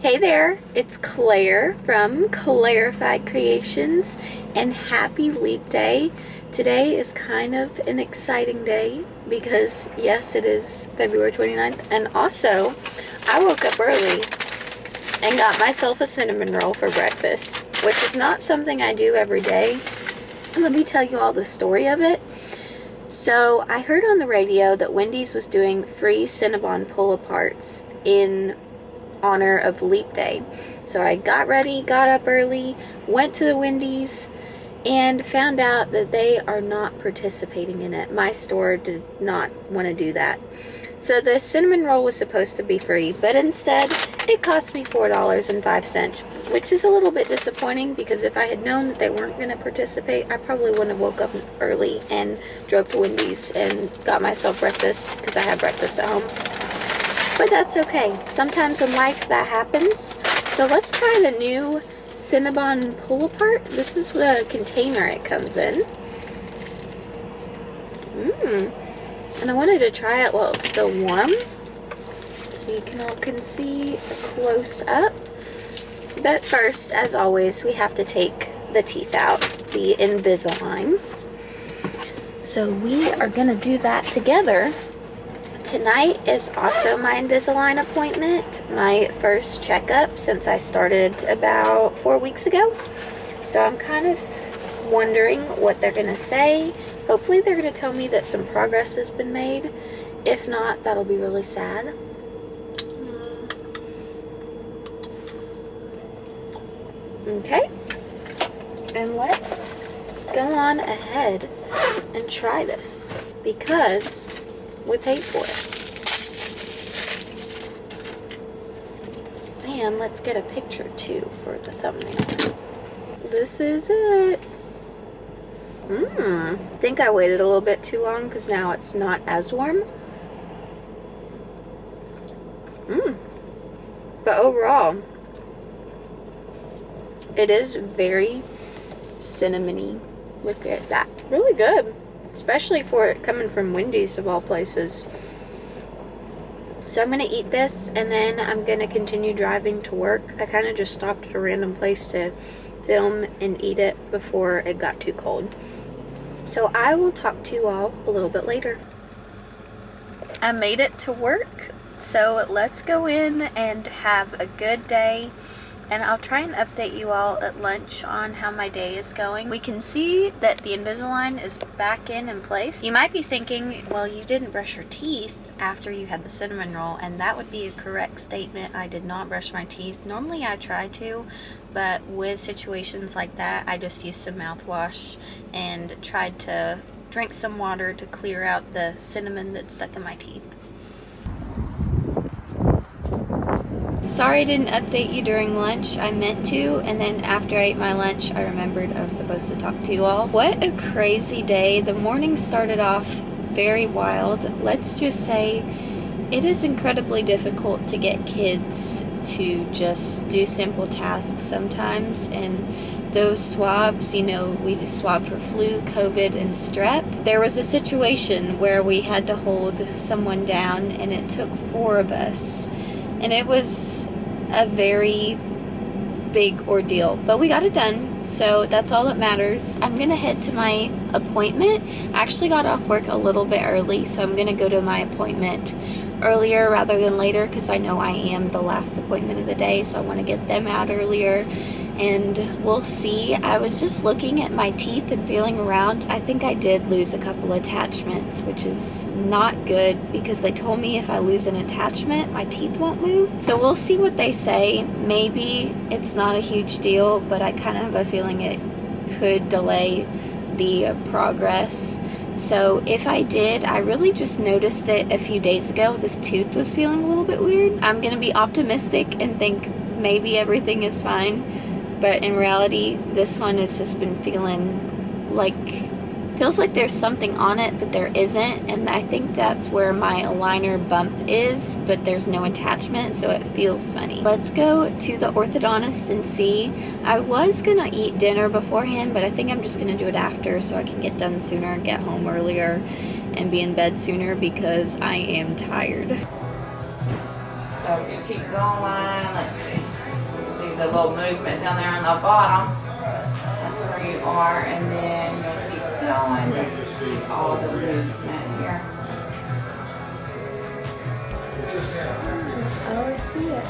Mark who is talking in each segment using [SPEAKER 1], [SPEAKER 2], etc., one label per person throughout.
[SPEAKER 1] Hey there, it's Claire from Clairified Creations, and happy Leap Day. Today is kind of an exciting day because, yes, it is February 29th, and also I woke up early and got myself a cinnamon roll for breakfast, which is not something I do every day. Let me tell you all the story of it. So I heard on the radio that Wendy's was doing free Cinnabon pull-aparts in honor of Leap Day. So I got ready, got up early, went to the Wendy's, and found out that they are not participating in it. My store did not want to do that. So the cinnamon roll was supposed to be free, but instead it cost me $4.05, which is a little bit disappointing because if I had known that they weren't going to participate, I probably wouldn't have woke up early and drove to Wendy's and got myself breakfast because I had breakfast at home. But that's okay. Sometimes in life that happens. So let's try the new Cinnabon pull-apart. This is the container it comes in. And I wanted to try it while it's still warm, so you all can see a close-up. But first, as always, we have to take the teeth out, the Invisalign. So we are going to do that together. Tonight is also my Invisalign appointment, my first checkup since I started about 4 weeks ago. So I'm kind of wondering what they're going to say. Hopefully they're going to tell me that some progress has been made. If not, that'll be really sad. Okay. And let's go on ahead and try this because we paid for it. And let's get a picture too for the thumbnail. This is it. I think I waited a little bit too long because now it's not as warm. But overall, it is very cinnamony. Look at that. Really good. Especially for it coming from Wendy's of all places. So I'm going to eat this and then I'm going to continue driving to work. I kind of just stopped at a random place to film and eat it before it got too cold. So I will talk to you all a little bit later. I made it to work, so let's go in and have a good day. And I'll try and update you all at lunch on how my day is going. We can see that the Invisalign is back in place. You might be thinking, well, you didn't brush your teeth after you had the cinnamon roll, and that would be a correct statement. I did not brush my teeth. Normally I try to, but with situations like that, I just used some mouthwash and tried to drink some water to clear out the cinnamon that's stuck in my teeth. Sorry I didn't update you during lunch. I meant to, and then after I ate my lunch, I remembered I was supposed to talk to you all. What a crazy day. The morning started off very wild. Let's just say it is incredibly difficult to get kids to just do simple tasks sometimes, and those swabs, you know, we just swab for flu, COVID, and strep. There was a situation where we had to hold someone down, and it took 4 of us. And it was a very big ordeal, but we got it done, so that's all that matters. I'm gonna head to my appointment. I actually got off work a little bit early, so I'm gonna go to my appointment earlier rather than later because I know I am the last appointment of the day, so I want to get them out earlier. And we'll see. I was just looking at my teeth and feeling around. I think I did lose a couple attachments, which is not good because they told me if I lose an attachment, my teeth won't move. So we'll see what they say. Maybe it's not a huge deal, but I kind of have a feeling it could delay the progress. So if I did, I really just noticed it a few days ago. This tooth was feeling a little bit weird. I'm going to be optimistic and think maybe everything is fine. But in reality, this one has just been feels like there's something on it, but there isn't. And I think that's where my aligner bump is, but there's no attachment, so it feels funny. Let's go to the orthodontist and see. I was gonna eat dinner beforehand, but I think I'm just gonna do it after so I can get done sooner and get home earlier and be in bed sooner because I am tired.
[SPEAKER 2] So your teeth go online, let's see. see the little movement down there on the bottom. That's where you are, and then you'll keep going. You see all the movement here.
[SPEAKER 1] Oh, I see it.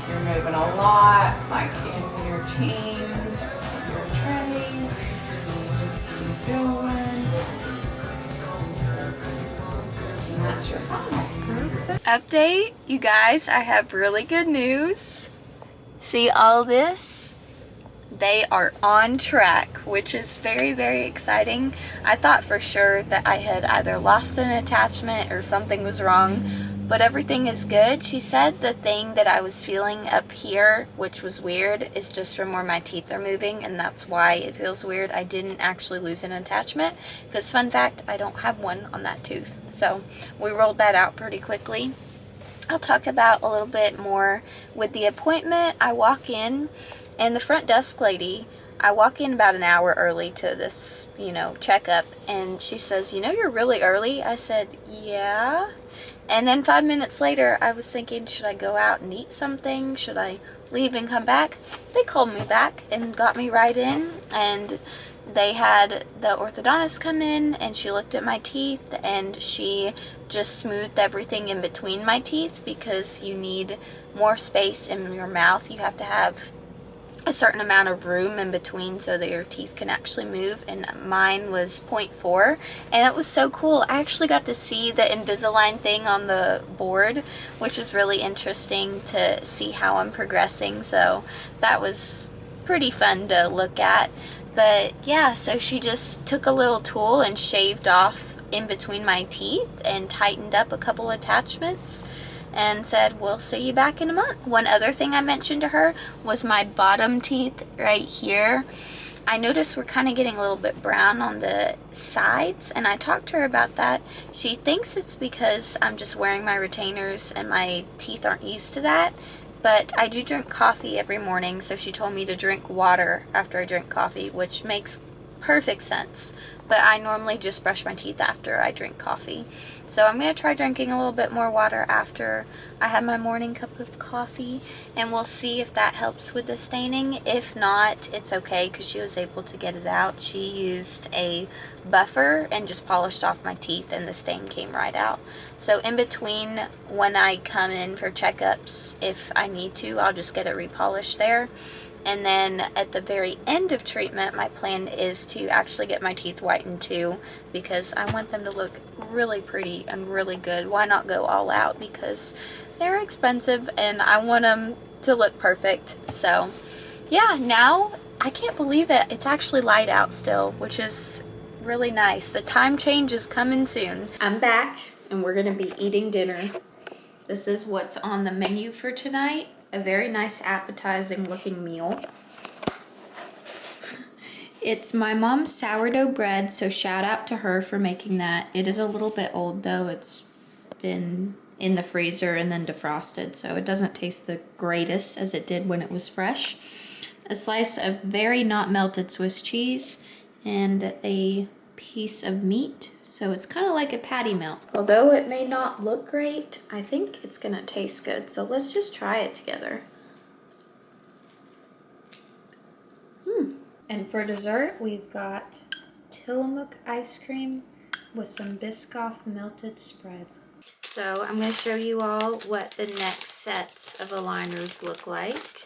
[SPEAKER 2] You're moving a lot, like in your teens, your 20s. You just keep going. And that's your final.
[SPEAKER 1] Update, you guys, I have really good news. See all this? They are on track, which is very, very exciting. I thought for sure that I had either lost an attachment or something was wrong, but everything is good. She said the thing that I was feeling up here, which was weird, is just from where my teeth are moving, and that's why it feels weird. I didn't actually lose an attachment, because fun fact, I don't have one on that tooth. So we rolled that out pretty quickly. I'll talk about a little bit more with the appointment. I walk in, and the front desk lady, I walk in about an hour early to this, checkup, and she says, you're really early. I said, yeah. And then 5 minutes later, I was thinking, should I go out and eat something? Should I leave and come back? They called me back and got me right in, and they had the orthodontist come in, and she looked at my teeth, and she just smoothed everything in between my teeth, because you need more space in your mouth. You have to have a certain amount of room in between so that your teeth can actually move, and mine was 0.4, and it was so cool. I actually got to see the Invisalign thing on the board, which was really interesting to see how I'm progressing, so that was pretty fun to look at. But yeah, so she just took a little tool and shaved off in between my teeth and tightened up a couple attachments and said, we'll see you back in a month. One other thing I mentioned to her was my bottom teeth right here. I noticed we're kind of getting a little bit brown on the sides, and I talked to her about that. She thinks it's because I'm just wearing my retainers and my teeth aren't used to that. But I do drink coffee every morning, so she told me to drink water after I drink coffee, which makes perfect sense. But I normally just brush my teeth after I drink coffee. So I'm going to try drinking a little bit more water after I have my morning cup of coffee, and we'll see if that helps with the staining. If not, it's okay, because she was able to get it out. She used a buffer and just polished off my teeth, and the stain came right out. So in between, when I come in for checkups, if I need to, I'll just get it repolished there. And then at the very end of treatment, my plan is to actually get my teeth whitened too, because I want them to look really pretty and really good. Why not go all out? Because they're expensive and I want them to look perfect. So yeah, now I can't believe it. It's actually light out still, which is really nice. The time change is coming soon. I'm back and we're gonna be eating dinner. This is what's on the menu for tonight. A very nice appetizing looking meal. It's my mom's sourdough bread, so shout out to her for making that. It is a little bit old though. It's been in the freezer and then defrosted, so it doesn't taste the greatest as it did when it was fresh. A slice of very not melted Swiss cheese and a piece of meat. So it's kind of like a patty melt. Although it may not look great, I think it's gonna taste good. So let's just try it together. And for dessert, we've got Tillamook ice cream with some Biscoff melted spread. So I'm gonna show you all what the next sets of aligners look like.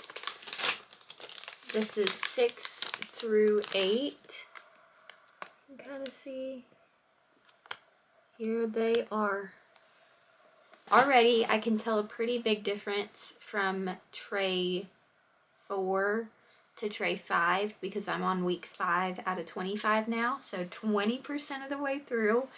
[SPEAKER 1] This is 6 through 8. You gotta see. Here they are. Already I can tell a pretty big difference from tray 4 to tray 5, because I'm on week 5 out of 25 now, so 20% of the way through,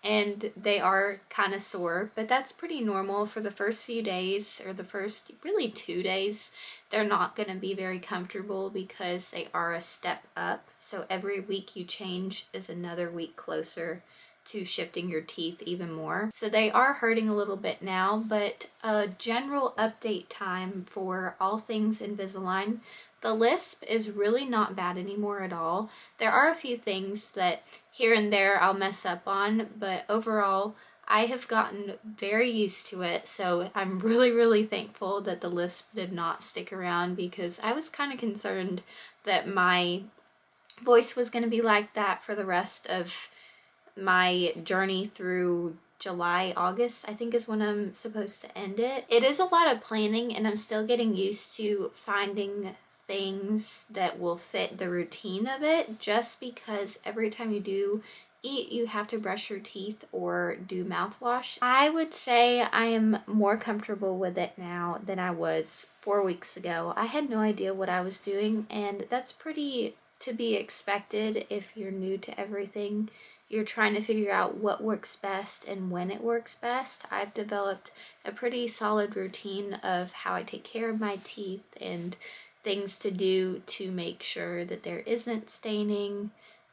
[SPEAKER 1] and they are kind of sore, but that's pretty normal for the first few days, or the first really 2 days. They're not going to be very comfortable because they are a step up, so every week you change is another week closer to shifting your teeth even more. So they are hurting a little bit now, but a general update time for all things Invisalign. The lisp is really not bad anymore at all. There are a few things that here and there I'll mess up on, but overall I have gotten very used to it, so I'm really thankful that the lisp did not stick around, because I was kind of concerned that my voice was going to be like that for the rest of my journey through July, August, I think is when I'm supposed to end it. It is a lot of planning, and I'm still getting used to finding things that will fit the routine of it, just because every time you do eat, you have to brush your teeth or do mouthwash. I would say I am more comfortable with it now than I was 4 weeks ago. I had no idea what I was doing, and that's pretty to be expected if you're new to everything. You're trying to figure out what works best and when it works best. I've developed a pretty solid routine of how I take care of my teeth and things to do to make sure that there isn't staining,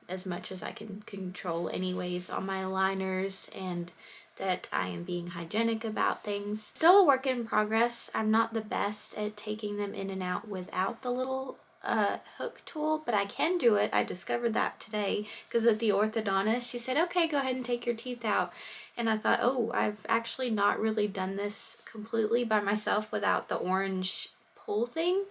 [SPEAKER 1] as much as I can control anyways, on my aligners, and that I am being hygienic about things. Still a work in progress. I'm not the best at taking them in and out without the little hook tool, but I can do it. I discovered that today because at the orthodontist, she said, okay, go ahead and take your teeth out. And I thought, oh, I've actually not really done this completely by myself without the orange pull thing,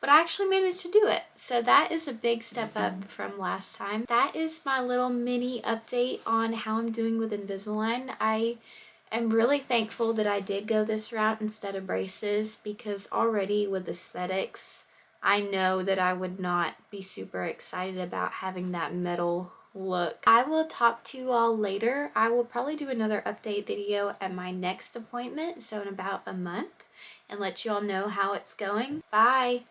[SPEAKER 1] but I actually managed to do it. So that is a big step up from last time. That is my little mini update on how I'm doing with Invisalign. I am really thankful that I did go this route instead of braces, because already with aesthetics, I know that I would not be super excited about having that metal look. I will talk to you all later. I will probably do another update video at my next appointment, so in about a month, and let you all know how it's going. Bye!